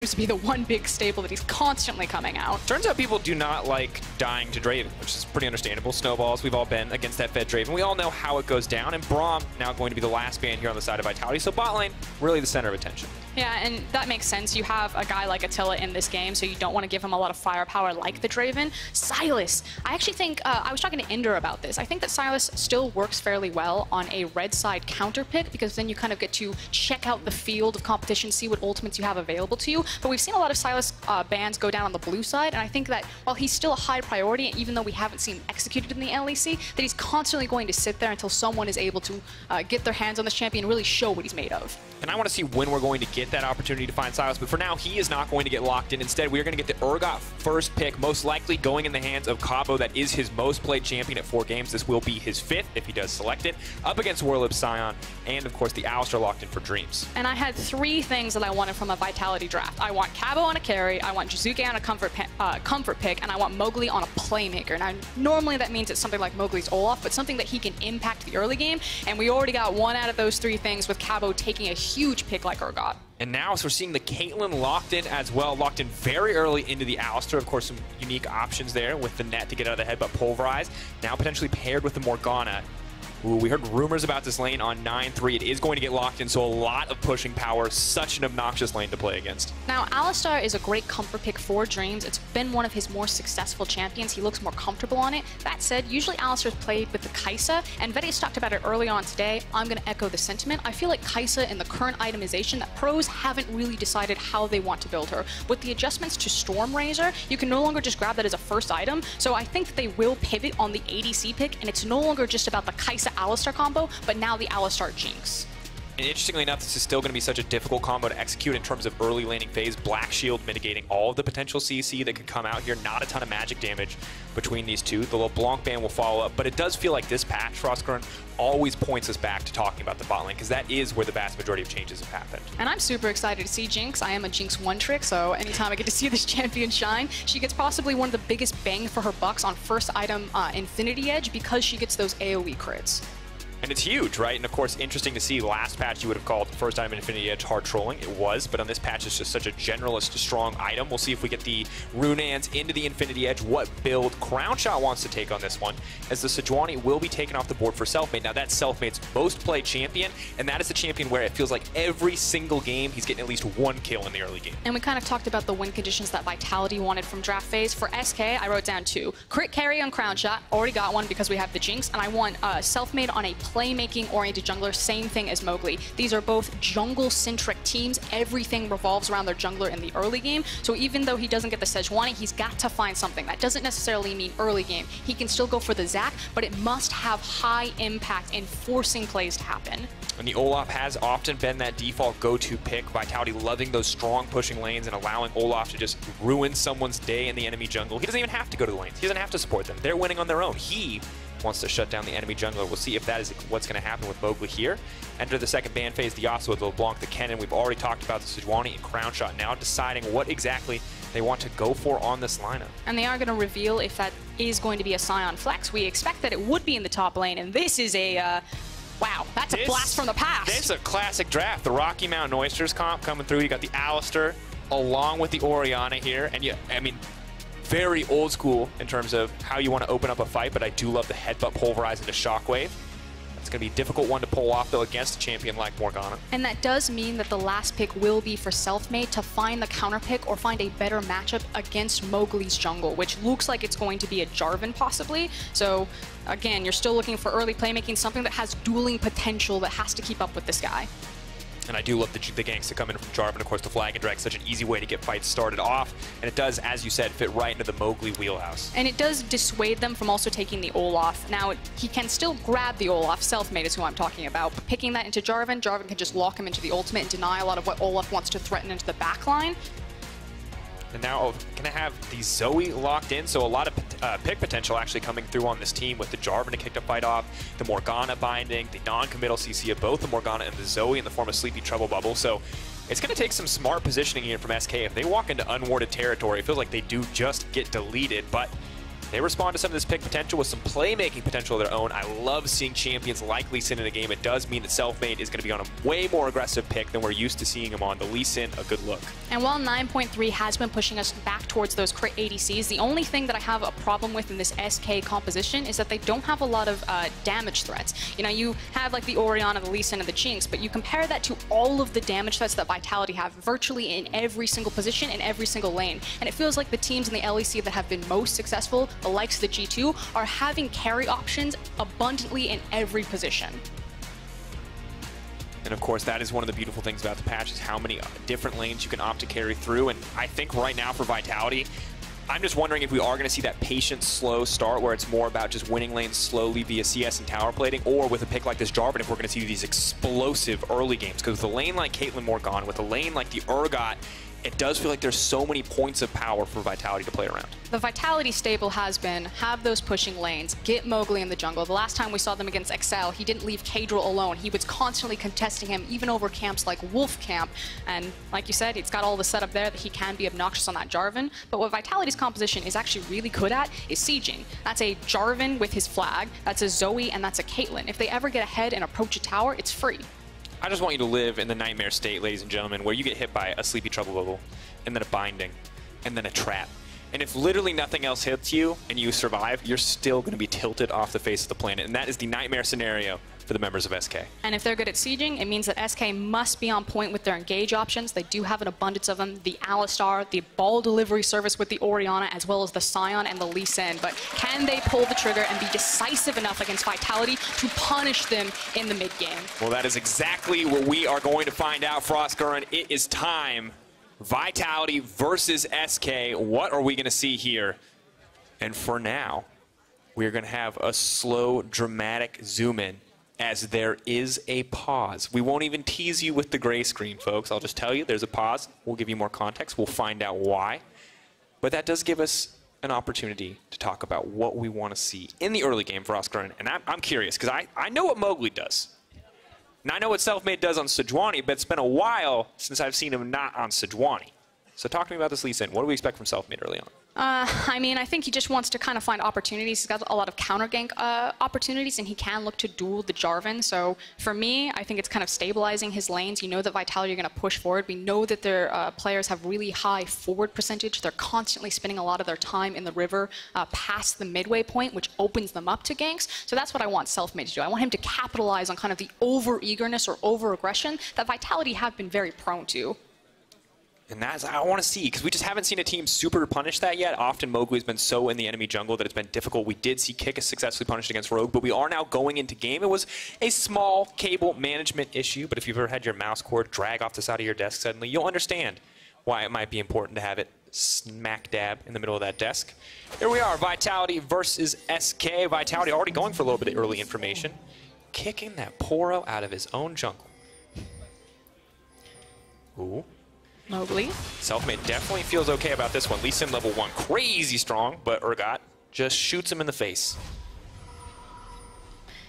to be the one big staple that he's constantly coming out. Turns out people do not like dying to Draven, which is pretty understandable. Snowballs, we've all been against that Fed Draven. We all know how it goes down, and Braum now going to be the last ban here on the side of Vitality, so bot lane, really the center of attention. Yeah, and that makes sense. You have a guy like Attila in this game, so you don't want to give him a lot of firepower like the Draven. Sylas, I actually think, I was talking to Ender about this. I think that Sylas still works fairly well on a red side counter pick, because then you kind of get to check out the field of competition, see what ultimates you have available to you. But we've seen a lot of Sylas bans go down on the blue side, and I think that while he's still a high priority, even though we haven't seen him executed in the LEC, that he's constantly going to sit there until someone is able to get their hands on this champion and really show what he's made of. And I want to see when we're going to get that opportunity to find Sylas, but for now, he is not going to get locked in. Instead, we are going to get the Urgot first pick, most likely going in the hands of Cabo. That is his most played champion at 4 games. This will be his 5th if he does select it, up against Werlyb Sion, and of course the Alistar locked in for Dreams. And I had 3 things that I wanted from a Vitality draft. I want Cabo on a carry, I want Jiizuke on a comfort pick, and I want Mowgli on a playmaker. Now, normally that means it's something like Mowgli's Olaf, but something that he can impact the early game, and we already got 1 out of those 3 things with Cabo taking a huge pick like Urgot. And now, so we're seeing the Caitlyn locked in as well, locked in very early into the Alistar. Of course, some unique options there with the net to get out of the head, but pulverized. Now potentially paired with the Morgana. Ooh, we heard rumors about this lane on 9-3. It is going to get locked in, so a lot of pushing power. Such an obnoxious lane to play against. Now, Alistar is a great comfort pick for Dreams. It's been one of his more successful champions. He looks more comfortable on it. That said, usually Alistar's played with the Kai'Sa, and VIT's talked about it early on today. I'm going to echo the sentiment. I feel like Kai'Sa, in the current itemization, that pros haven't really decided how they want to build her. With the adjustments to Stormrazor, you can no longer just grab that as a first item, so I think that they will pivot on the ADC pick, and it's no longer just about the Kai'Sa Alistar combo, but now the Alistar Jinx. And interestingly enough, this is still going to be such a difficult combo to execute in terms of early laning phase. Black Shield mitigating all of the potential CC that could come out here. Not a ton of magic damage between these two. The LeBlanc ban will follow up, but it does feel like this patch, Frostgurn, always points us back to talking about the bot lane, because that is where the vast majority of changes have happened. And I'm super excited to see Jinx. I am a Jinx one-trick, so anytime I get to see this champion shine, she gets possibly one of the biggest bang for her bucks on first item Infinity Edge, because she gets those AoE crits. And it's huge, right? And of course, interesting to see. Last patch you would have called the first item Infinity Edge hard trolling. It was, but on this patch it's just such a generalist, strong item. We'll see if we get the Runaans into the Infinity Edge. What build Crownshot wants to take on this one, as the Sejuani will be taken off the board for Selfmade. Now that's Selfmade's most played champion, and that is a champion where it feels like every single game he's getting at least 1 kill in the early game. And we kind of talked about the win conditions that Vitality wanted from draft phase. For SK, I wrote down 2. Crit carry on Crownshot, already got 1 because we have the Jinx, and I want Selfmade on a playmaking oriented jungler, same thing as Mowgli. These are both jungle-centric teams. Everything revolves around their jungler in the early game. So even though he doesn't get the Sejuani, he's got to find something. That doesn't necessarily mean early game. He can still go for the Zac, but it must have high impact in forcing plays to happen. And the Olaf has often been that default go-to pick. Vitality loving those strong pushing lanes and allowing Olaf to just ruin someone's day in the enemy jungle. He doesn't even have to go to the lanes. He doesn't have to support them. They're winning on their own. He wants to shut down the enemy jungler. We'll see if that is what's going to happen with Mowgli here. Enter the second ban phase, the Yasuo, the LeBlanc, the Kennen. We've already talked about the Sejuani and Crownshot, now deciding what exactly they want to go for on this lineup. And they are going to reveal if that is going to be a Sion flex. We expect that it would be in the top lane, and this is a wow, that's a blast from the past. This is a classic draft. The Rocky Mountain Oysters comp coming through. You got the Alistar along with the Orianna here, and I mean, very old school in terms of how you want to open up a fight, but I do love the headbutt pulverize into Shockwave. It's going to be a difficult one to pull off, though, against a champion like Morgana. And that does mean that the last pick will be for Selfmade to find the counter pick or find a better matchup against Mowgli's jungle, which looks like it's going to be a Jarvan possibly. So again, you're still looking for early playmaking, something that has dueling potential that has to keep up with this guy. And I do love the ganks to come in from Jarvan. Of course, the flag and drag, such an easy way to get fights started off. And it does, as you said, fit right into the Mowgli wheelhouse. And it does dissuade them from also taking the Olaf. Now, he can still grab the Olaf. Selfmade is who I'm talking about. But picking that into Jarvan, Jarvan can just lock him into the ultimate and deny a lot of what Olaf wants to threaten into the backline. And now gonna have the Zoe locked in, so a lot of pick potential actually coming through on this team with the Jarvan to kick the fight off, the Morgana binding, the non-committal CC of both the Morgana and the Zoe in the form of Sleepy Trouble Bubble. So it's gonna take some smart positioning here from SK. If they walk into unwarded territory, it feels like they do just get deleted, but They respond to some of this pick potential with some playmaking potential of their own. I love seeing champions like Lee Sin in a game. It does mean that Selfmade is going to be on a way more aggressive pick than we're used to seeing him on. The Lee Sin, a good look. And while 9.3 has been pushing us back towards those crit ADCs, the only thing that I have a problem with in this SK composition is that they don't have a lot of damage threats. You know, you have like the Orianna, the Lee Sin, and the Jinx, but you compare that to all of the damage threats that Vitality have virtually in every single position, in every single lane. And it feels like the teams in the LEC that have been most successful, the likes of the G2, are having carry options abundantly in every position. And of course, that is one of the beautiful things about the patch, is how many different lanes you can opt to carry through. And I think right now for Vitality, I'm just wondering if we are going to see that patient, slow start where it's more about just winning lanes slowly via CS and tower plating, or with a pick like this Jarvan, if we're going to see these explosive early games. Because with a lane like Caitlyn Morgan, with a lane like the Urgot, it does feel like there's so many points of power for Vitality to play around. The Vitality staple has been have those pushing lanes, get Mowgli in the jungle. The last time we saw them against Excel, he didn't leave Cabochard alone. He was constantly contesting him, even over camps like Wolf Camp. And like you said, it's got all the setup there that he can be obnoxious on that Jarvan. But what Vitality's composition is actually really good at is sieging. That's a Jarvan with his flag, that's a Zoe, and that's a Caitlyn. If they ever get ahead and approach a tower, it's free. I just want you to live in the nightmare state, ladies and gentlemen, where you get hit by a Sleepy Trouble Bubble, and then a Binding, and then a Trap. And if literally nothing else hits you and you survive, you're still going to be tilted off the face of the planet. And that is the nightmare scenario for the members of SK. And if they're good at sieging, it means that SK must be on point with their engage options. They do have an abundance of them. The Alistar, the ball delivery service with the Orianna, as well as the Sion and the Lee Sin. But can they pull the trigger and be decisive enough against Vitality to punish them in the mid-game? Well, that is exactly what we are going to find out, Oskar, and it is time. Vitality versus SK. What are we going to see here? And for now, we're going to have a slow, dramatic zoom in as there is a pause. We won't even tease you with the gray screen, folks. I'll just tell you there's a pause. We'll give you more context. We'll find out why. But that does give us an opportunity to talk about what we want to see in the early game for Oskar. And I'm curious, because I know what Mowgli does. And I know what Selfmade does on Sejuani, but it's been a while since I've seen him not on Sejuani. So talk to me about this Lee Sin. What do we expect from Selfmade early on? I mean, I think he just wants to kind of find opportunities. He's got a lot of counter gank opportunities, and he can look to duel the Jarvan. So for me, I think it's kind of stabilizing his lanes. You know that Vitality are going to push forward. We know that their players have really high forward percentage. They're constantly spending a lot of their time in the river past the midway point, which opens them up to ganks. So that's what I want Selfmade to do. I want him to capitalize on kind of the over-eagerness or over-aggression that Vitality have been very prone to. And that's I want to see, because we just haven't seen a team super punish that yet. Often Mowgli's been so in the enemy jungle that it's been difficult. We did see Kicka successfully punished against Rogue, but we are now going into game. It was a small cable management issue, but if you've ever had your mouse cord drag off the side of your desk suddenly, you'll understand why it might be important to have it smack dab in the middle of that desk. Here we are, Vitality versus SK. Vitality already going for a little bit of early information. Kicking that Poro out of his own jungle. Ooh. Mowgli. Selfmade definitely feels okay about this one. Lee Sin level 1, crazy strong, but Urgot just shoots him in the face.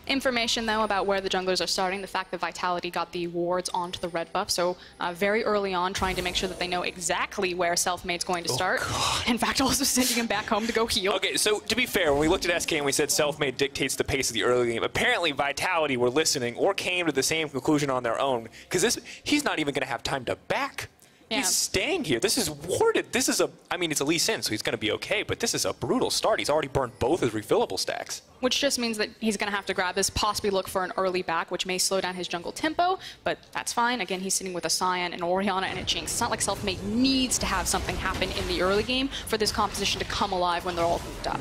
Information, though, about where the junglers are starting, the fact that Vitality got the wards onto the red buff, so very early on trying to make sure that they know exactly where Selfmade's going to start. God. In fact, also sending him back home to go heal. Okay, so to be fair, when we looked at SK and we said Selfmade dictates the pace of the early game, apparently Vitality were listening or came to the same conclusion on their own, because he's not even going to have time to back. Yeah. He's staying here. This is warded. This is I mean, it's a Lee Sin, so he's going to be okay, but this is a brutal start. He's already burned both his refillable stacks. Which just means that he's going to have to grab this, possibly look for an early back, which may slow down his jungle tempo, but that's fine. Again, he's sitting with a Sion, an Orianna, and a Jinx. It's not like Selfmade needs to have something happen in the early game for this composition to come alive when they're all hooked up.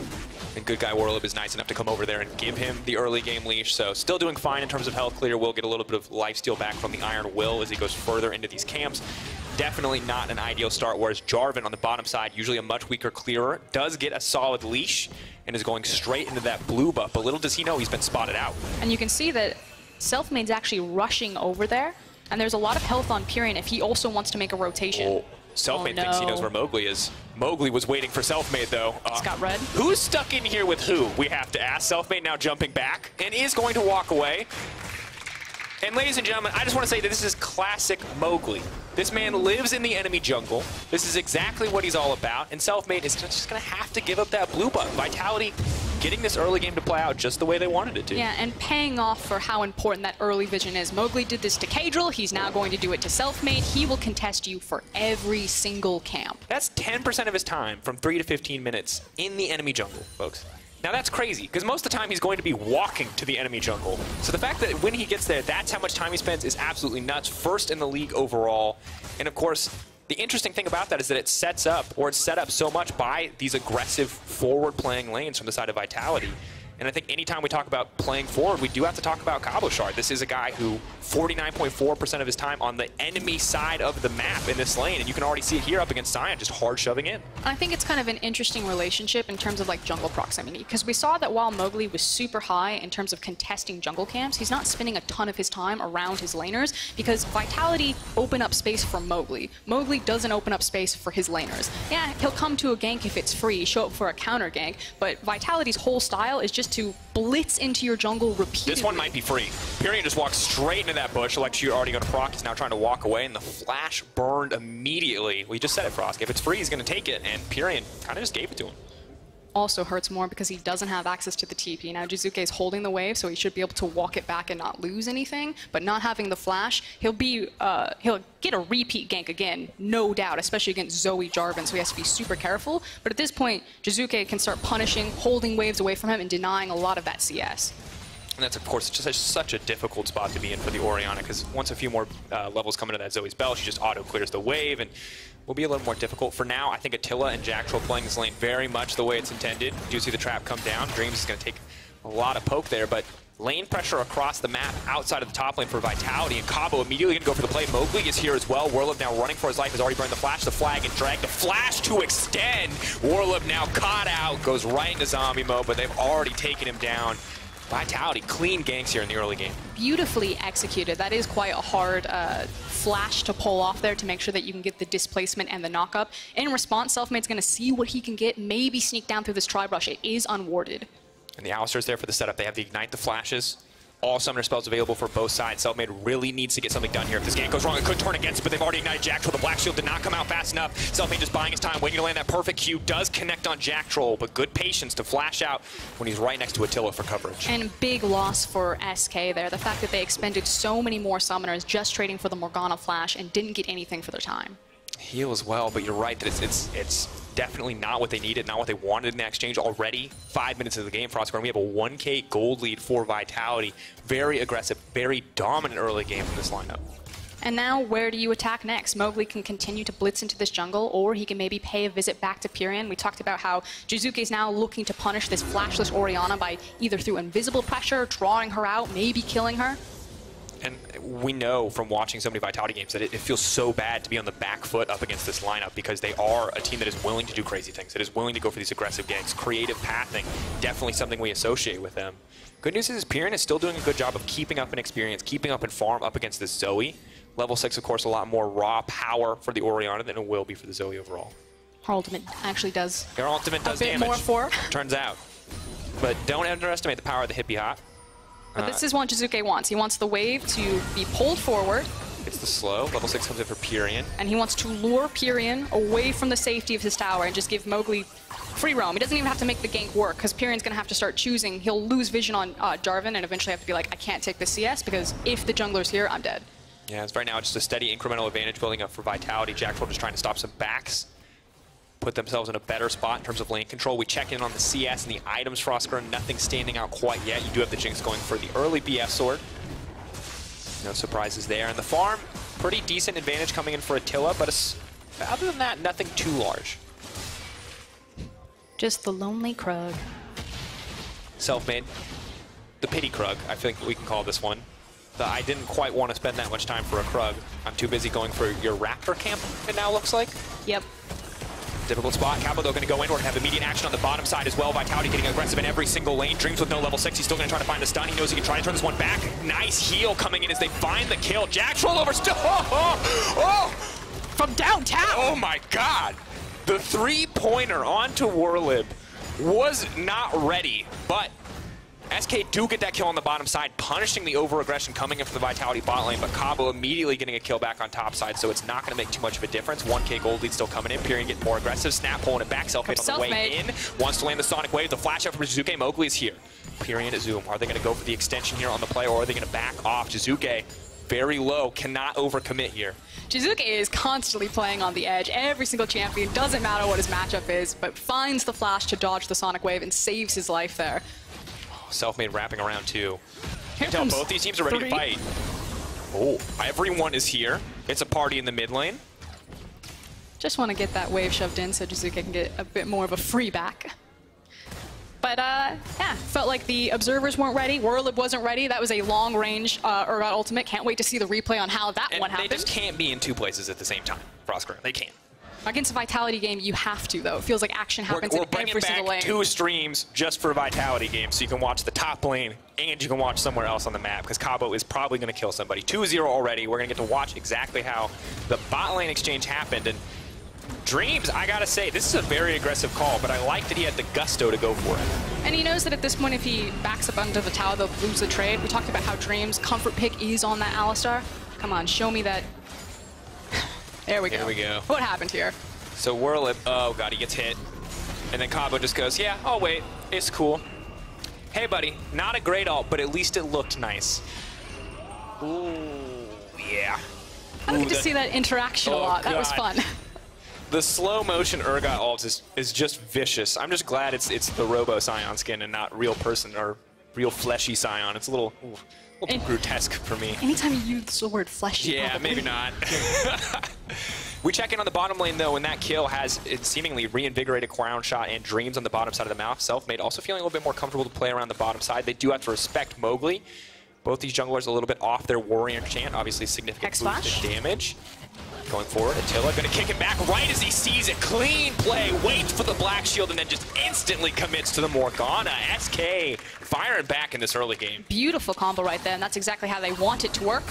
And good guy Werlyb is nice enough to come over there and give him the early game leash, so still doing fine in terms of health clear. Will get a little bit of lifesteal back from the Iron Will as he goes further into these camps. Definitely not an ideal start, whereas Jarvan on the bottom side, usually a much weaker clearer, does get a solid leash and is going straight into that blue buff, but little does he know he's been spotted out. And you can see that Selfmade's actually rushing over there, and there's a lot of health on Pirean if he also wants to make a rotation. Oh. Selfmade thinks he knows where Mowgli is. Mowgli was waiting for Selfmade, though. It's got red. Who's stuck in here with who? We have to ask. Selfmade now jumping back and is going to walk away. And ladies and gentlemen, I just want to say that this is classic Mowgli. This man lives in the enemy jungle. This is exactly what he's all about. And Selfmade is just going to have to give up that blue buff. Vitality getting this early game to play out just the way they wanted it to. Yeah, and paying off for how important that early vision is. Mowgli did this to Cabochard. He's now going to do it to Selfmade. He will contest you for every single camp. That's 10% of his time from 3 to 15 minutes in the enemy jungle, folks. Now that's crazy, because most of the time he's going to be walking to the enemy jungle. So the fact that when he gets there, that's how much time he spends is absolutely nuts. First in the league overall. And of course, the interesting thing about that is that it sets up, or it's set up so much by these aggressive forward-playing lanes from the side of Vitality. And I think anytime we talk about playing forward, we do have to talk about Cabochard. This is a guy who 49.4% of his time on the enemy side of the map in this lane. And you can already see it here up against Sion, just hard shoving in. I think it's kind of an interesting relationship in terms of like jungle proximity, because we saw that while Mowgli was super high in terms of contesting jungle camps, he's not spending a ton of his time around his laners because Vitality open up space for Mowgli. Mowgli doesn't open up space for his laners. Yeah, he'll come to a gank if it's free, show up for a counter gank, but Vitality's whole style is just to blitz into your jungle repeatedly. This one might be free. Pirean just walks straight into that bush. Electrocutor already going to proc. He's now trying to walk away, and the flash burned immediately. We just said it, Frost. If it's free, he's going to take it, and Pirean kind of just gave it to him. Also hurts more because he doesn't have access to the TP. Now Jiizuke is holding the wave, so he should be able to walk it back and not lose anything. But not having the flash, he'll get a repeat gank again, no doubt, especially against Zoe Jarvan, so he has to be super careful. But at this point, Jiizuke can start punishing, holding waves away from him, and denying a lot of that CS. And that's, of course, just such a difficult spot to be in for the Orianna, because once a few more levels come into that Zoe's bell, she just auto-clears the wave, and will be a little more difficult. For now, I think Attila and Jactroll playing this lane very much the way it's intended. You do see the trap come down. Dreams is going to take a lot of poke there, but lane pressure across the map outside of the top lane for Vitality, and Cabo immediately going to go for the play. Mowgli is here as well. Werlyb now running for his life, has already burned the flash, the flag, and drag the flash to extend. Werlyb now caught out, goes right into zombie mode, but they've already taken him down. Vitality, clean ganks here in the early game. Beautifully executed. That is quite a hard flash to pull off there to make sure that you can get the displacement and the knockup. In response, Selfmade's going to see what he can get, maybe sneak down through this tri-brush. It is unwarded. And the Alistar's there for the setup. They have the Ignite the flashes. All summoner spells available for both sides. Selfmade really needs to get something done here. If this gank goes wrong, it could turn against it, but they've already ignited Jactroll. The Black Shield did not come out fast enough. Selfmade just buying his time, waiting to land that perfect Q. Does connect on Jactroll, but good patience to flash out when he's right next to Attila for coverage. And big loss for SK there. The fact that they expended so many more summoners just trading for the Morgana flash and didn't get anything for their time. Heal as well, but you're right that it's definitely not what they needed, not what they wanted in the exchange already. 5 minutes of the game for Oskar, and we have a 1K gold lead for Vitality. Very aggressive, very dominant early game from this lineup. And now, where do you attack next? Mowgli can continue to blitz into this jungle, or he can maybe pay a visit back to Pirean. We talked about how Jiizuke is now looking to punish this flashless Orianna by either through invisible pressure, drawing her out, maybe killing her. And we know from watching so many Vitality games that it feels so bad to be on the back foot up against this lineup, because they are a team that is willing to do crazy things, that is willing to go for these aggressive ganks. Creative pathing, definitely something we associate with them. Good news is Pirean is still doing a good job of keeping up in experience, keeping up in farm up against this Zoe. Level 6, of course, a lot more raw power for the Orianna than it will be for the Zoe overall. Her ultimate actually does Their ultimate does damage, more for. Turns out. But don't underestimate the power of the hippie hop. But this is what Jiizuke wants. He wants the wave to be pulled forward. It's the slow. Level 6 comes in for Pirean. And he wants to lure Pirean away from the safety of his tower and just give Mowgli free roam. He doesn't even have to make the gank work, because Pirean's going to have to start choosing. He'll lose vision on Jarvan and eventually have to be like, I can't take the CS, because if the jungler's here, I'm dead. Yeah, it's right now just a steady incremental advantage building up for Vitality. Jactroll just trying to stop some backs, put themselves in a better spot in terms of lane control. We check in on the CS and the items for Oskar. Nothing standing out quite yet. You do have the Jinx going for the early BF sword. No surprises there. And the farm, pretty decent advantage coming in for Attila, but other than that, nothing too large. Just the lonely Krug. Selfmade. The pity Krug, I think we can call this one. I didn't quite want to spend that much time for a Krug. I'm too busy going for your Raptor camp, it now looks like. Yep. Difficult spot. Cabochard going to go inward and have immediate action on the bottom side as well. Vitality getting aggressive in every single lane. Dreams with no level 6. He's still going to try to find the stun. He knows he can try to turn this one back. Nice heal coming in as they find the kill. Jactroll over still. From downtown. Oh my god. The three-pointer onto Werlyb was not ready, but SK do get that kill on the bottom side, punishing the over-aggression coming in from the Vitality bot lane, but Cabo immediately getting a kill back on top side, so it's not going to make too much of a difference. 1K gold lead still coming in. Pirean getting more aggressive. Snap pulling it back. Selfmade on the way in. Wants to land the Sonic Wave. The flash out from Jiizuke. Mowgli is here. Pirean at Zoom. Are they going to go for the extension here on the play, or are they going to back off? Jiizuke very low. Cannot overcommit here. Jiizuke is constantly playing on the edge. Every single champion, doesn't matter what his matchup is, but finds the flash to dodge the Sonic Wave and saves his life there. Selfmade wrapping around too. You can tell both these teams are ready to fight. Oh, everyone is here. It's a party in the mid lane. Just want to get that wave shoved in so Jiizuke can get a bit more of a free back. But yeah, felt like the observers weren't ready. Werlyb wasn't ready. That was a long-range Urgot ultimate. Can't wait to see the replay on how that one happened. They just can't be in two places at the same time, Oscar. They can't. Against a Vitality game, you have to, though. It feels like action happens in every single lane. We're bringing back 2 streams just for Vitality games, so you can watch the top lane and you can watch somewhere else on the map, because Cabo is probably going to kill somebody. 2-0 already. We're going to get to watch exactly how the bot lane exchange happened. And Dreams, I gotta say, this is a very aggressive call, but I like that he had the gusto to go for it. And he knows that at this point, if he backs up under the tower, they'll lose the trade. We talked about how Dreams' comfort pick is on that Alistar. Come on, show me that. There we go. There we go. What happened here? So Werlyb, oh god, he gets hit. And then Cabo just goes, yeah, I'll wait. It's cool. Hey, buddy, not a great ult, but at least it looked nice. Ooh, yeah. I don't get to see that interaction a lot. That was fun. The slow motion Urgot ult is just vicious. I'm just glad it's the Robo Scion skin and not real person or real fleshy Scion. It's a little grotesque for me. Anytime you use the word fleshy, yeah, probably. maybe not. We check in on the bottom lane, though, and that kill has seemingly reinvigorated Crownshot and Dreams on the bottom side of the map. Selfmade also feeling a little bit more comfortable to play around the bottom side. They do have to respect Mowgli. Both these junglers a little bit off their Warrior enchant, obviously significant boost in damage. Going forward, Attila going to kick him back right as he sees it. Clean play, waits for the Black Shield, and then just instantly commits to the Morgana. SK firing back in this early game. Beautiful combo right there, and that's exactly how they want it to work.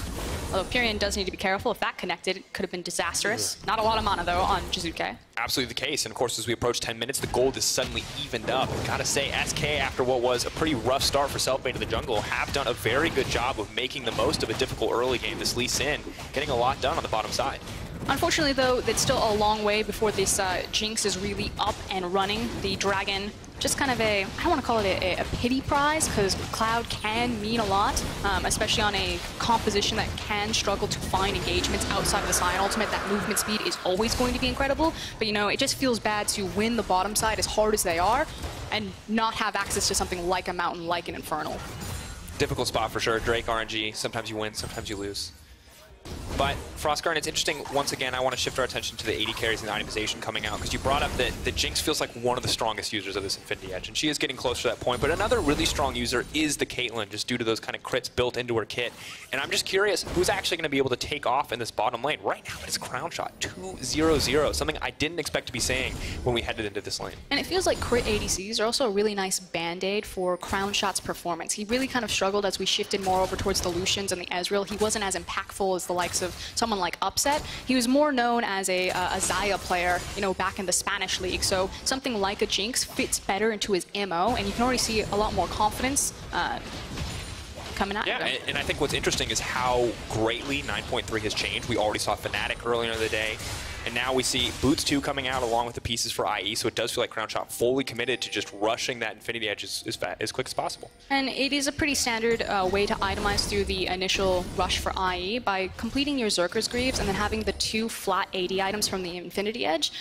Although Pirean does need to be careful. If that connected, it could have been disastrous. Not a lot of mana, though, on Jiizuke. Absolutely the case, and of course, as we approach 10 minutes, the gold is suddenly evened up. Gotta say, SK, after what was a pretty rough start for Selfmade to the jungle, have done a very good job of making the most of a difficult early game this Lee Sin, getting a lot done on the bottom side. Unfortunately, though, it's still a long way before this Jinx is really up and running. The Dragon, just kind of I don't want to call it a pity prize, because Cloud can mean a lot, especially on a composition that can struggle to find engagements outside of the Scion ultimate. That movement speed is always going to be incredible, but you know, it just feels bad to win the bottom side as hard as they are and not have access to something like a mountain, like an Infernal. Difficult spot for sure. Drake RNG, sometimes you win, sometimes you lose. But Frostguard, it's interesting, once again, I want to shift our attention to the 80 carries and the itemization coming out, because you brought up that the Jinx feels like one of the strongest users of this Infinity Edge, and she is getting closer to that point, but another really strong user is the Caitlyn, just due to those kind of crits built into her kit. And I'm just curious, who's actually going to be able to take off in this bottom lane? Right now, it's Crownshot, 2-0-0, something I didn't expect to be saying when we headed into this lane. And it feels like crit ADCs are also a really nice band-aid for Crownshot's performance. He really kind of struggled as we shifted more over towards the Lucians and the Ezreal. He wasn't as impactful as the likes of someone like Upset. He was more known as a Xayah player, you know, back in the Spanish league. So something like a Jinx fits better into his MO, and you can already see a lot more confidence coming out. Yeah, and I think what's interesting is how greatly 9.3 has changed. We already saw Fnatic earlier in the day, and now we see Boots 2 coming out along with the pieces for IE, so it does feel like Crownshot fully committed to just rushing that Infinity Edge as quick as possible. And it is a pretty standard way to itemize through the initial rush for IE by completing your Zerker's Greaves and then having the 2 flat AD items from the Infinity Edge.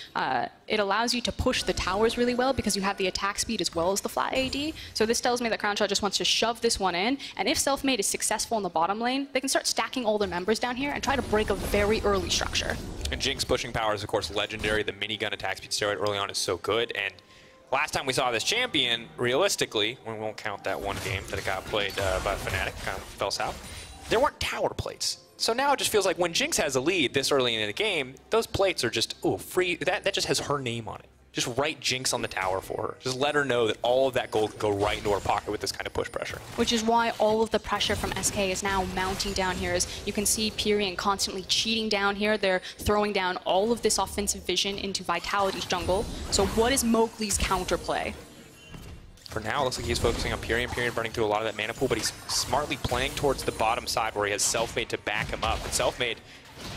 It allows you to push the towers really well because you have the attack speed as well as the flat AD. So this tells me that Crownshot just wants to shove this one in, and if Selfmade is successful in the bottom lane, they can start stacking all their members down here and try to break a very early structure. And Jinx pushing power is, of course, legendary. The minigun attack speed steroid early on is so good. And last time we saw this champion, realistically, we won't count that one game that it got played by Fnatic, kind of fell south, there weren't tower plates. So now it just feels like when Jinx has a lead this early in the game, those plates are just, free. That just has her name on it. Just write Jinx on the tower for her. Just let her know that all of that gold can go right into her pocket with this kind of push pressure. Which is why all of the pressure from SK is now mounting down here. As you can see Pirean constantly cheating down here. They're throwing down all of this offensive vision into Vitality's jungle. So what is Mowgli's counterplay? For now, it looks like he's focusing on Pirean. Pirean burning through a lot of that mana pool, but he's smartly playing towards the bottom side where he has Selfmade to back him up. And Selfmade,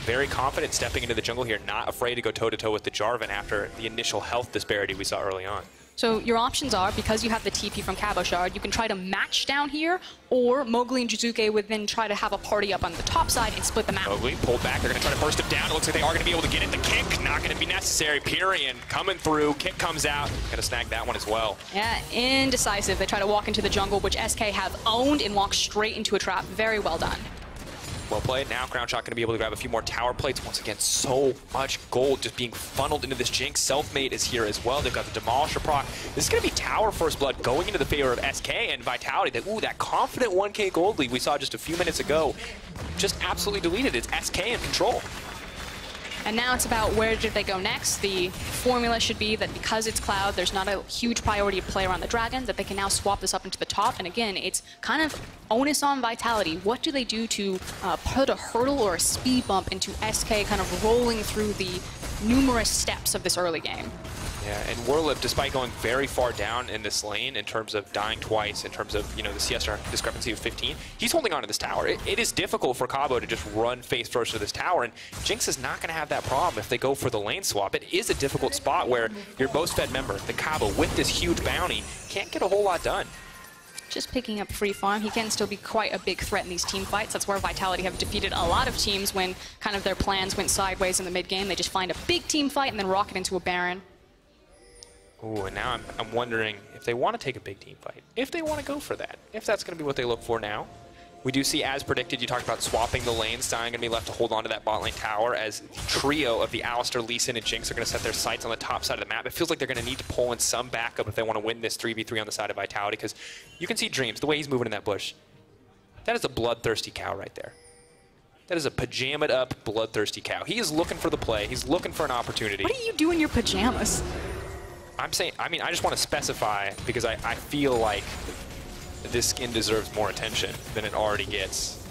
very confident stepping into the jungle here, not afraid to go toe-to-toe with the Jarvan after the initial health disparity we saw early on. So your options are, because you have the TP from Cabochard, you can try to match down here, or Mowgli and Jiizuke would then try to have a party up on the top side and split them out. Mowgli pulled back. They're going to try to burst him down. It looks like they are going to be able to get it. The kick, not going to be necessary. Pirean coming through. Kick comes out. Going to snag that one as well. Yeah, indecisive. They try to walk into the jungle, which SK have owned and walk straight into a trap. Very well done. Well played. Now Crownshot going to be able to grab a few more tower plates. Once again, so much gold just being funneled into this Jinx. Selfmade is here as well. They've got the Demolisher proc. This is going to be tower first blood going into the favor of SK and Vitality. That confident 1K gold lead we saw just a few minutes ago just absolutely deleted. It's SK in control. And now it's about where did they go next. The formula should be that because it's Cloud, there's not a huge priority to play around the Dragon, that they can now swap this up into the top. And again, it's kind of onus on Vitality. What do they do to put a hurdle or a speed bump into SK kind of rolling through the numerous steps of this early game? Yeah, and Werlyb, despite going very far down in this lane in terms of dying twice, in terms of, the CSR discrepancy of 15, he's holding on to this tower. It is difficult for Cabo to just run face first to this tower, and Jinx is not going to have that problem if they go for the lane swap. It is a difficult spot where your most fed member, the Cabo, with this huge bounty, can't get a whole lot done. Just picking up free farm, he can still be quite a big threat in these team fights. That's where Vitality have defeated a lot of teams when kind of their plans went sideways in the mid game. They just find a big team fight and then rocket into a Baron. Ooh, and now I'm wondering if they want to take a big team fight, if they want to go for that, if that's going to be what they look for now. We do see, as predicted, you talked about swapping the lanes. Sion going to be left to hold on to that bot lane tower as the trio of the Alistar, Lee Sin, and Jinx are going to set their sights on the top side of the map. It feels like they're going to need to pull in some backup if they want to win this 3v3 on the side of Vitality, because you can see Dreams, the way he's moving in that bush. That is a bloodthirsty cow right there. That is a pajamaed up, bloodthirsty cow. He is looking for the play. He's looking for an opportunity. What do you do in your pajamas? I'm saying, I just want to specify because I feel like this skin deserves more attention than it already gets.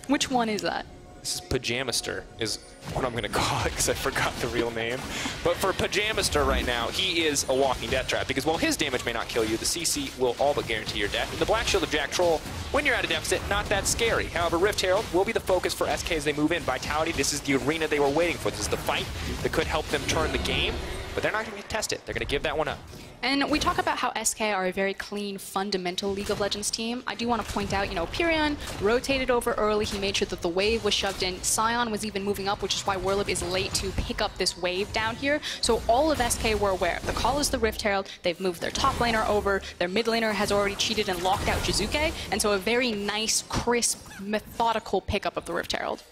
Which one is that? This is Pajamaster, is what I'm going to call it because I forgot the real name. But for Pajamaster right now, he is a walking death trap because while his damage may not kill you, the CC will all but guarantee your death. And the Black Shield of Jactroll, when you're at a deficit, not that scary. However, Rift Herald will be the focus for SK as they move in. Vitality, this is the arena they were waiting for. This is the fight that could help them turn the game. But they're not going to contest it. They're going to give that one up. And we talk about how SK are a very clean, fundamental League of Legends team. I do want to point out, Pirean rotated over early. He made sure that the wave was shoved in. Sion was even moving up, which is why Werlyb is late to pick up this wave down here. So all of SK were aware. The call is the Rift Herald. They've moved their top laner over. Their mid laner has already cheated and locked out Jiizuke. And so a very nice, crisp, methodical pickup of the Rift Herald.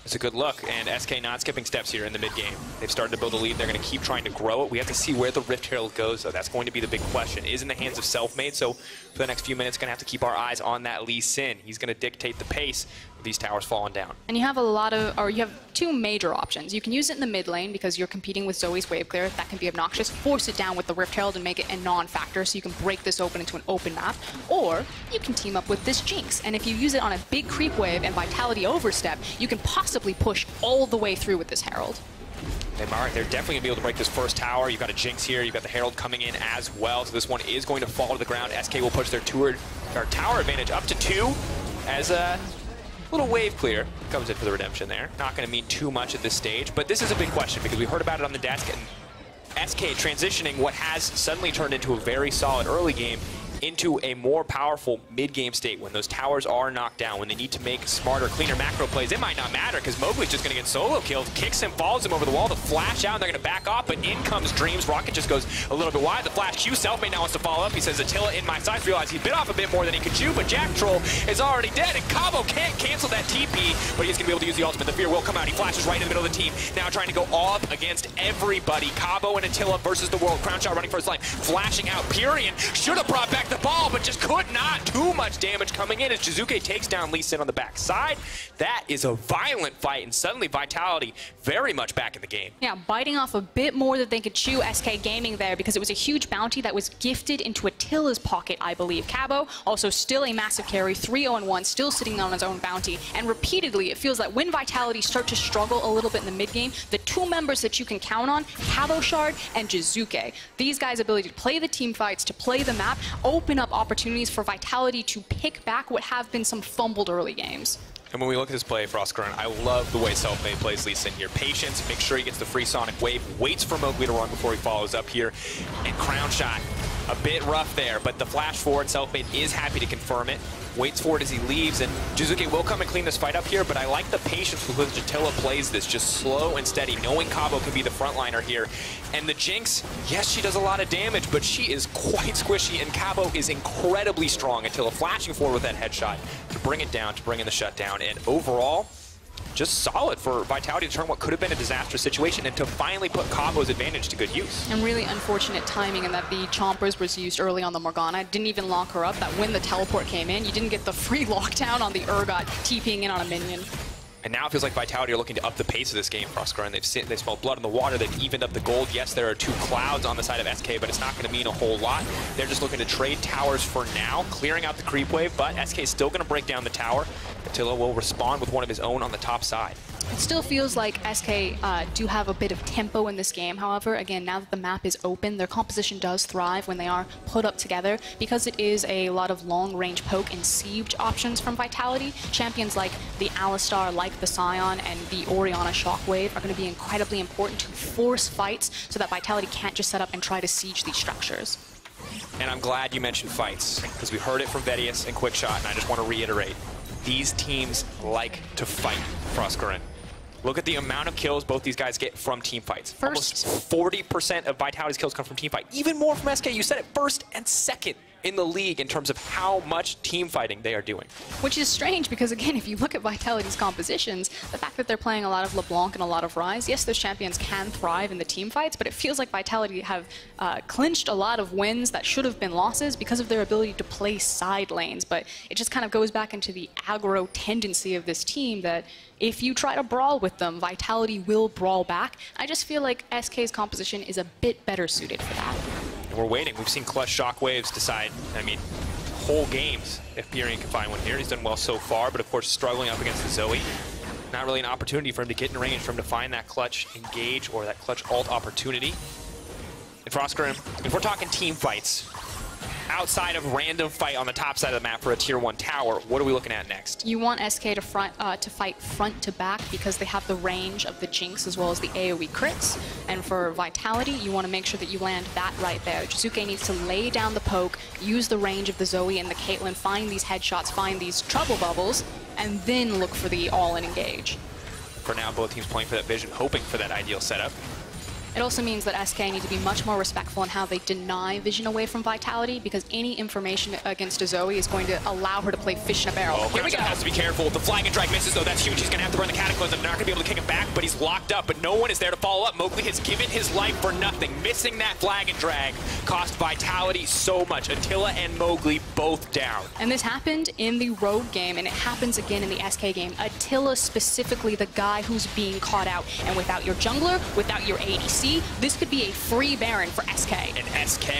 It's a good look, and SK not skipping steps here in the mid-game. They've started to build a lead. They're going to keep trying to grow it. We have to see where the Rift Herald goes, though. That's going to be the big question. It is in the hands of Selfmade, so for the next few minutes, going to have to keep our eyes on that Lee Sin. He's going to dictate the pace of these towers falling down. And you have you have two major options. You can use it in the mid lane because you're competing with Zoe's wave clear. That can be obnoxious. Force it down with the Rift Herald and make it a non-factor so you can break this open into an open map. Or you can team up with this Jinx. And if you use it on a big creep wave and Vitality overstep, you can possibly push all the way through with this Herald. They're definitely going to be able to break this first tower. You've got a Jinx here. You've got the Herald coming in as well. So this one is going to fall to the ground. SK will push their tower advantage up to 2 as a little wave clear comes in for the redemption there. Not going to mean too much at this stage, but this is a big question because we heard about it on the desk, and SK transitioning what has suddenly turned into a very solid early game into a more powerful mid-game state when those towers are knocked down, when they need to make smarter, cleaner macro plays. It might not matter because Mowgli's just going to get solo killed, kicks him, follows him over the wall, the flash out, and they're going to back off, but in comes Dreams. Rocket just goes a little bit wide. The flash Q, Selfmade now wants to follow up. He says, Attila in my sights. Realize he bit off a bit more than he could chew, but Jactroll is already dead, and Cabo can't cancel that TP, but he's going to be able to use the ultimate. The fear will come out. He flashes right in the middle of the team, now trying to go all up against everybody. Cabo and Attila versus the world. Crownshot running first line, flashing out. Pirean should have brought back back the ball, but just could not. Too much damage coming in as Jiizuke takes down Lee Sin on the backside. That is a violent fight, and suddenly Vitality very much back in the game. Yeah, biting off a bit more than they could chew, SK Gaming there, because it was a huge bounty that was gifted into Attila's pocket, I believe. Cabo, also still a massive carry, 3-0-1, still sitting on his own bounty. And repeatedly, it feels that when Vitality start to struggle a little bit in the mid-game, the two members that you can count on, Cabochard and Jiizuke. These guys' ability to play the team fights, to play the map, open up opportunities for Vitality to pick back what have been some fumbled early games. And when we look at this play for Oskar, I love the way Selfmade plays Lee Sin here. Patience, make sure he gets the free Sonic Wave, waits for Mowgli to run before he follows up here. And Crownshot, a bit rough there, but the flash forward, Selfmade is happy to confirm it. Waits for it as he leaves, and Jiizuke will come and clean this fight up here, but I like the patience with which Attila plays this, just slow and steady, knowing Cabo can be the frontliner here. And the Jinx, yes, she does a lot of damage, but she is quite squishy, and Cabo is incredibly strong. Attila flashing forward with that headshot to bring it down, to bring in the shutdown, and overall, just solid for Vitality to turn what could have been a disastrous situation and to finally put Cabo's advantage to good use. And really unfortunate timing in that the Chompers was used early on the Morgana. Didn't even lock her up. That when the teleport came in, you didn't get the free lockdown on the Urgot TPing in on a minion. And now it feels like Vitality are looking to up the pace of this game for Oskar, and they've smelled blood in the water. They've evened up the gold. Yes, there are two clouds on the side of SK, but it's not going to mean a whole lot. They're just looking to trade towers for now, clearing out the creep wave, but SK is still going to break down the tower. Attila will respond with one of his own on the top side. It still feels like SK do have a bit of tempo in this game. However, again, now that the map is open, their composition does thrive when they are put up together. Because it is a lot of long-range poke and siege options from Vitality, champions like the Alistar, like the Scion, and the Orianna Shockwave are going to be incredibly important to force fights so that Vitality can't just set up and try to siege these structures. And I'm glad you mentioned fights, because we heard it from Vedius and Quickshot, and I just want to reiterate. These teams like to fight for Oskar. Look at the amount of kills both these guys get from team fights. Almost 40% of Vitality's kills come from team fight. Even more from SK. You said it, first and second in the league in terms of how much team fighting they are doing. Which is strange because, again, if you look at Vitality's compositions, the fact that they're playing a lot of LeBlanc and a lot of Ryze, yes, those champions can thrive in the team fights, but it feels like Vitality have clinched a lot of wins that should have been losses because of their ability to play side lanes. But it just kind of goes back into the aggro tendency of this team that if you try to brawl with them, Vitality will brawl back. I just feel like SK's composition is a bit better suited for that. And we're waiting. We've seen Clutch Shockwaves decide, I mean, whole games if Pirean can find one here. He's done well so far, but of course struggling up against the Zoe. Not really an opportunity for him to get in range, for him to find that clutch engage or that clutch ult opportunity. And for Oskar, if we're talking team fights, outside of random fight on the top side of the map for a tier 1 tower, what are we looking at next? You want SK to fight front to back because they have the range of the Jinx as well as the AoE crits. And for Vitality, you want to make sure that you land that right there. Jiizuke needs to lay down the poke, use the range of the Zoe and the Caitlyn, find these headshots, find these trouble bubbles, and then look for the all-in engage. For now, both teams playing for that vision, hoping for that ideal setup. It also means that SK need to be much more respectful in how they deny vision away from Vitality, because any information against a Zoe is going to allow her to play fish in a barrel. Oh, here we go. Has to be careful. The flying and drag misses, though. That's huge. He's going to have to burn the Cataclysm. They're not going to be able to kick him back, but he's locked up. But no one is there to follow up. Mowgli has given his life for nothing. Missing that flag and drag cost Vitality so much. Attila and Mowgli both down. And this happened in the Rogue game, and it happens again in the SK game. Attila specifically the guy who's being caught out. And without your jungler, without your ADC, this could be a free Baron for SK. And SK,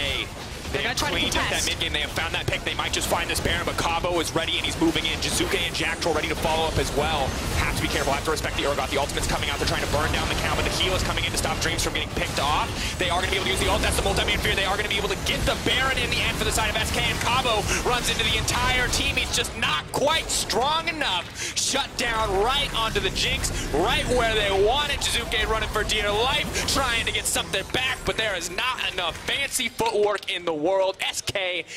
they have try to cleaned up that mid game. They have found that pick. They might just find this Baron, but Cabo is ready and he's moving in. Jiizuke and Jactroll ready to follow up as well. Have to be careful. Have to respect the Urgot. The ultimate's coming out. They're trying to burn down the count, but the heal is coming in to stop Dreams from getting picked off. They are going to be able to use the ult. That's the multi-man fear. They are going to be able to get the Baron in the end for the side of SK, and Cabo runs into the entire team. He's just not quite strong enough. Shut down right onto the Jinx, right where they want it. Jiizuke running for dear life, trying to get something back, but there is not enough fancy footwork in the world. SK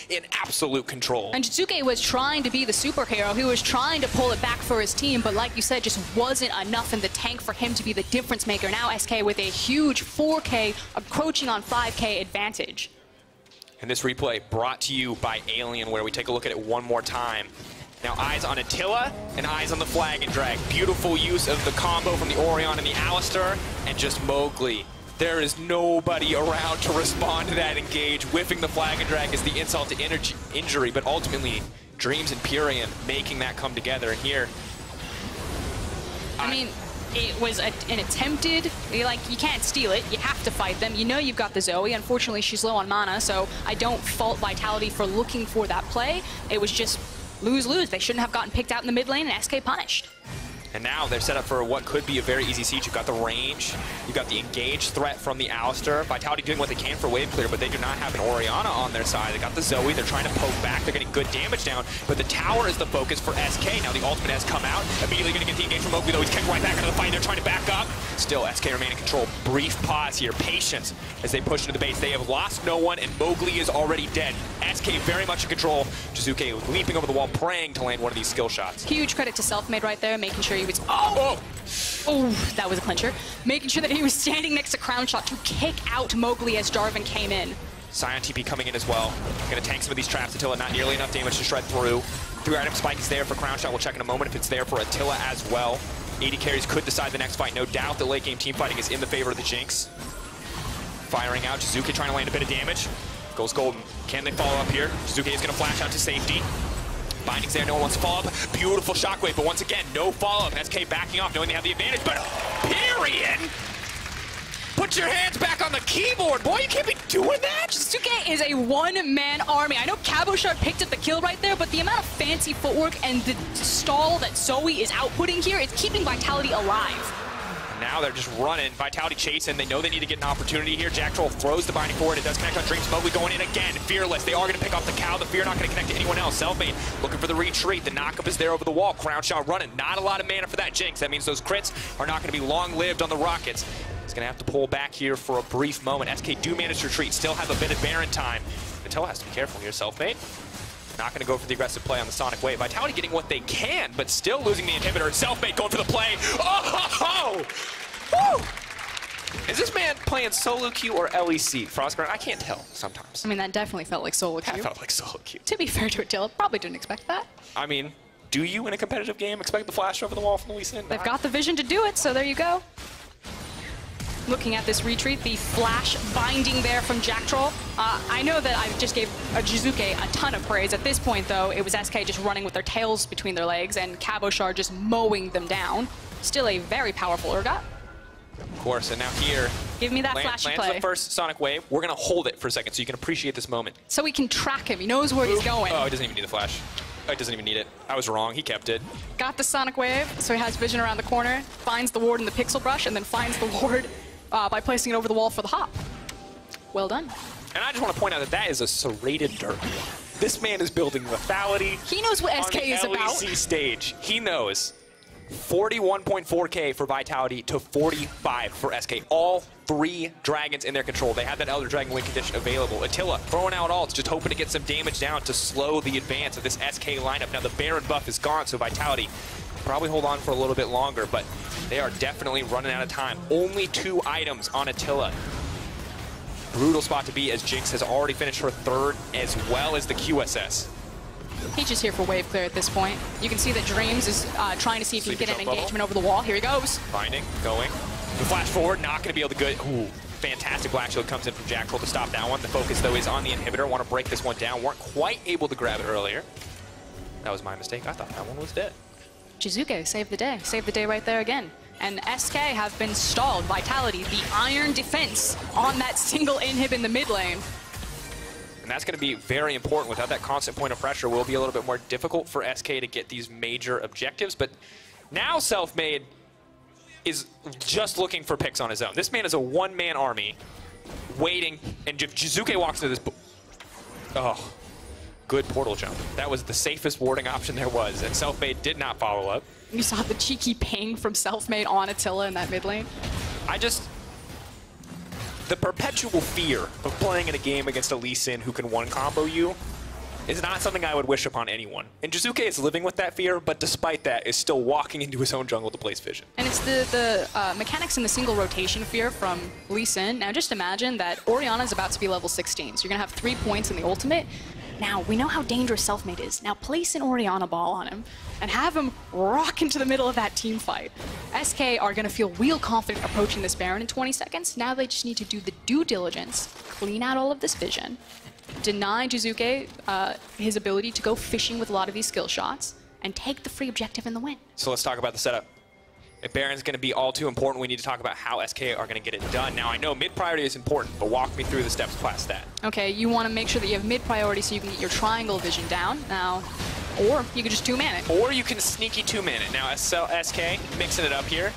in absolute control. And Jiizuke was trying to be the superhero. He was trying to pull it back for his team, but like you said, just wasn't enough in the tank for him to be the difference maker. Now SK with a huge 4K, approaching on 5K advantage. And this replay brought to you by Alien, where we take a look at it one more time. Now eyes on Attila and eyes on the flag and drag. Beautiful use of the combo from the Orion and the Alistar, and just Mowgli There is nobody around to respond to that engage. Whiffing the flag and drag is the insult to injury, but ultimately, Dreams and Pirean making that come together. And here, I mean, it was an attempted, like, you can't steal it. You have to fight them. You know you've got the Zoe. Unfortunately, she's low on mana, so I don't fault Vitality for looking for that play. It was just lose-lose. They shouldn't have gotten picked out in the mid lane and SK punished. And now they're set up for what could be a very easy siege. You've got the range, you've got the engage threat from the Alistair. Vitality doing what they can for wave clear, but they do not have an Orianna on their side. They got the Zoe, they're trying to poke back, they're getting good damage down, but the tower is the focus for SK. Now the ultimate has come out, immediately gonna get the engage from Mowgli, though he's kicked right back into the fight. They're trying to back up. Still, SK remain in control. Brief pause here, patience as they push into the base. They have lost no one, and Mowgli is already dead. SK very much in control. Jiizuke leaping over the wall, praying to land one of these skill shots. Huge credit to Selfmade right there, making sure he was... Oh, that was a clincher. Making sure that he was standing next to Crownshot to kick out Mowgli as Jarvan came in. Sion TP coming in as well. Gonna tank some of these traps. Attila not nearly enough damage to shred through. 3-item spike is there for Crownshot. We'll check in a moment if it's there for Attila as well. 80 carries could decide the next fight. No doubt the late game team fighting is in the favor of the Jinx. Firing out. Jiizuke trying to land a bit of damage. Goes golden. Can they follow up here? Jiizuke is gonna flash out to safety. Binding's there, no one wants to follow up. Beautiful shockwave, but once again, no follow-up. SK backing off, knowing they have the advantage, but Pirean! Put your hands back on the keyboard, boy, you can't be doing that! Jiizuke is a one-man army. I know Cabochard picked up the kill right there, but the amount of fancy footwork and the stall that Zoe is outputting here is keeping Vitality alive. Now they're just running. Vitality chasing. They know they need to get an opportunity here. Jactroll throws the binding forward. It does connect on Dreams. Mowgli going in again. Fearless. They are going to pick off the cow. The Fear not going to connect to anyone else. Selfmade looking for the retreat. The knockup is there over the wall. Crownshot running. Not a lot of mana for that Jinx. That means those crits are not going to be long-lived on the Rockets. He's going to have to pull back here for a brief moment. SK do manage to retreat. Still have a bit of Baron time. Attila has to be careful here. Selfmade not going to go for the aggressive play on the Sonic Wave. Vitality getting what they can, but still losing the inhibitor. Selfmade going for the play. Oh! Woo! Is this man playing solo queue or LEC? Frostburn? I can't tell sometimes. I mean, that definitely felt like solo queue. That felt like solo queue. To be fair to Attila, probably didn't expect that. I mean, do you in a competitive game expect the flash over the wall from the Lee Sin? They've got the vision to do it, so there you go. Looking at this retreat, the flash binding there from Jactroll. I know that I just gave Jiizuke a ton of praise. At this point, though, it was SK just running with their tails between their legs and Cabochard just mowing them down. Still a very powerful Urgot. Of course, and now here, give me that flashy play. Lands the first Sonic Wave. We're going to hold it for a second so you can appreciate this moment. So we can track him. He knows where he's going. Oh, he doesn't even need the flash. Oh, he doesn't even need it. I was wrong. He kept it. Got the Sonic Wave, so he has vision around the corner, finds the ward in the Pixel Brush, and then finds the ward by placing it over the wall for the hop. Well done. And I just want to point out that that is a serrated dirt. This man is building lethality. He knows what SK is about. On the LEC stage. He knows. 41.4k for Vitality to 45 for SK. All 3 dragons in their control. They have that Elder Dragon win condition available. Attila throwing out ults, just hoping to get some damage down to slow the advance of this SK lineup. Now the Baron buff is gone, so Vitality probably hold on for a little bit longer, but they are definitely running out of time. Only 2 items on Attila. Brutal spot to be as Jinx has already finished her 3rd as well as the QSS. He's just here for wave clear at this point. You can see that Dreams is trying to see if he can get an engagement over the wall. Here he goes. Binding, going. The flash forward, not going to be able to get... Ooh, fantastic Black Shield comes in from Jactroll to stop that one. The focus, though, is on the inhibitor. Want to break this one down. Weren't quite able to grab it earlier. That was my mistake. I thought that one was dead. Jiizuke saved the day. Saved the day right there again. And SK have been stalled. Vitality, the iron defense on that single inhib in the mid lane. And that's going to be very important. Without that constant point of pressure, will be a little bit more difficult for SK to get these major objectives. But now Selfmade is just looking for picks on his own. This man is a one-man army waiting, and if Jiizuke walks into this... Oh, good portal jump. That was the safest warding option there was, and Selfmade did not follow up. You saw the cheeky ping from Selfmade on Attila in that mid lane. The perpetual fear of playing in a game against a Lee Sin who can one-combo you is not something I would wish upon anyone. And Jiizuke is living with that fear, but despite that, is still walking into his own jungle to place vision. And it's the mechanics in the single rotation fear from Lee Sin. Now just imagine that Orianna's about to be level 16, so you're going to have 3 points in the ultimate. Now, we know how dangerous Selfmade is. Now place an Orianna ball on him and have him rock into the middle of that team fight. SK are going to feel real confident approaching this Baron in 20 seconds. Now they just need to do the due diligence, clean out all of this vision, deny Jiizuke his ability to go fishing with a lot of these skill shots, and take the free objective in the win. So let's talk about the setup. If Baron's going to be all too important, we need to talk about how SK are going to get it done. Now, I know mid-priority is important, but walk me through the steps past that. Okay, you want to make sure that you have mid-priority so you can get your triangle vision down. Now, or you can just two-man it. Or you can sneaky two-man it. Now, SK mixing it up here.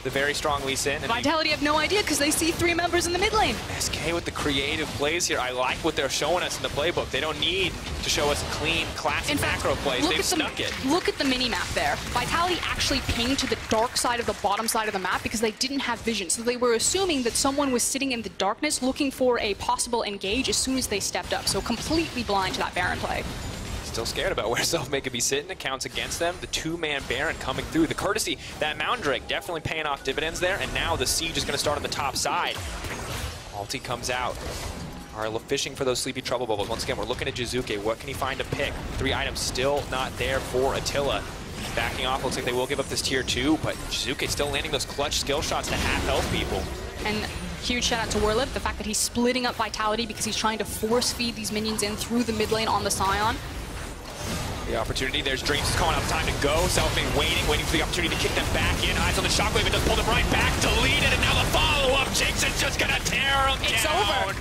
The very strong Lee Sin. Vitality have no idea because they see 3 members in the mid lane. SK with the creative plays here. I like what they're showing us in the playbook. They don't need to show us clean, classic macro plays. They've snuck it. Look at the mini-map there. Vitality actually pinged to the dark side of the bottom side of the map because they didn't have vision. So they were assuming that someone was sitting in the darkness looking for a possible engage as soon as they stepped up. So completely blind to that Baron play. Still scared about where Selfmade could be sitting. It counts against them. The 2-man Baron coming through. The courtesy, that Mountain Drake definitely paying off dividends there. And now the siege is going to start on the top side. Ulti comes out. All right, fishing for those sleepy trouble bubbles. Once again, we're looking at Jiizuke. What can he find to pick? 3 items still not there for Attila. Backing off. Looks like they will give up this tier 2, but Jiizuke still landing those clutch skill shots to half health people. And huge shout out to Werlyb, the fact that he's splitting up Vitality because he's trying to force feed these minions in through the mid lane on the Scion. The opportunity, there's Dreams is calling out the time to go. Selfmade waiting for the opportunity to kick them back in. Eyes on the shockwave, it does pull them right back, delete it, and now the follow-up. Jinx is just gonna tear them down. It's over.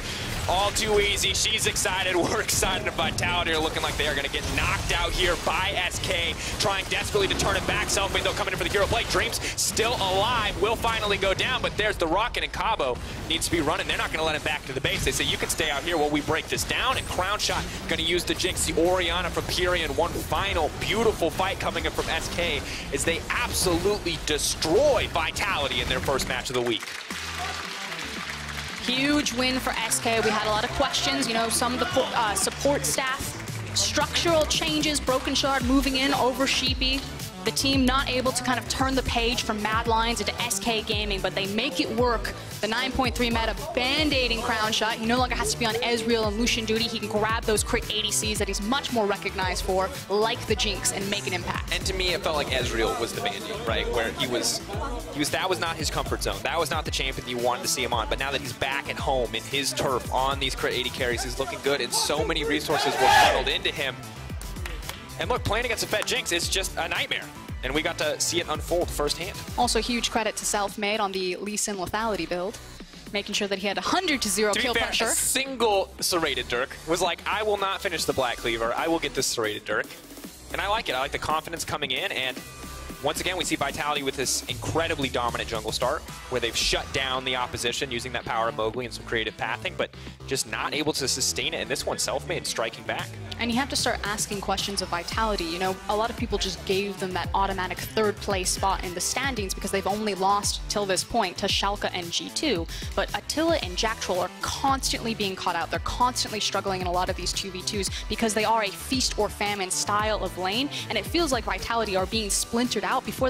All too easy. She's excited. We're excited. Vitality are looking like they are going to get knocked out here by SK, trying desperately to turn it back. Selfmade, though, coming in for the hero play. Dreams still alive. Will finally go down, but there's the rocket, and Cabo needs to be running. They're not going to let him back to the base. They say, you can stay out here while we break this down, and Crownshot going to use the Jinx. The Orianna from Pirean. One final beautiful fight coming in from SK as they absolutely destroy Vitality in their first match of the week. Huge win for SK. We had a lot of questions. You know, some of the support staff, structural changes, Broken Shard moving in over Sheepy. The team not able to kind of turn the page from Mad Lions into SK Gaming, but they make it work. The 9.3 meta band-aiding Crownshot. He no longer has to be on Ezreal and Lucian duty. He can grab those crit ADCs that he's much more recognized for, like the Jinx, and make an impact. And to me, it felt like Ezreal was the band-aid, right? Where that was not his comfort zone. That was not the champion you wanted to see him on. But now that he's back at home in his turf on these crit 80 carries, he's looking good, and so many resources were funneled into him. And look, playing against a Fed Jinx is just a nightmare. And we got to see it unfold firsthand. Also, huge credit to Selfmade on the Lee Sin lethality build, making sure that he had 100-0 kill pressure. A single serrated Dirk was like, I will not finish the Black Cleaver. I will get this serrated Dirk. And I like it. I like the confidence coming in. And once again, we see Vitality with this incredibly dominant jungle start, where they've shut down the opposition using that power of Mowgli and some creative pathing, but just not able to sustain it. And this one, Selfmade striking back. And you have to start asking questions of Vitality. You know, a lot of people just gave them that automatic 3rd place spot in the standings because they've only lost till this point to Schalke and G2. But Attila and Jactroll are constantly being caught out. They're constantly struggling in a lot of these 2v2s because they are a feast or famine style of lane. And it feels like Vitality are being splintered out before they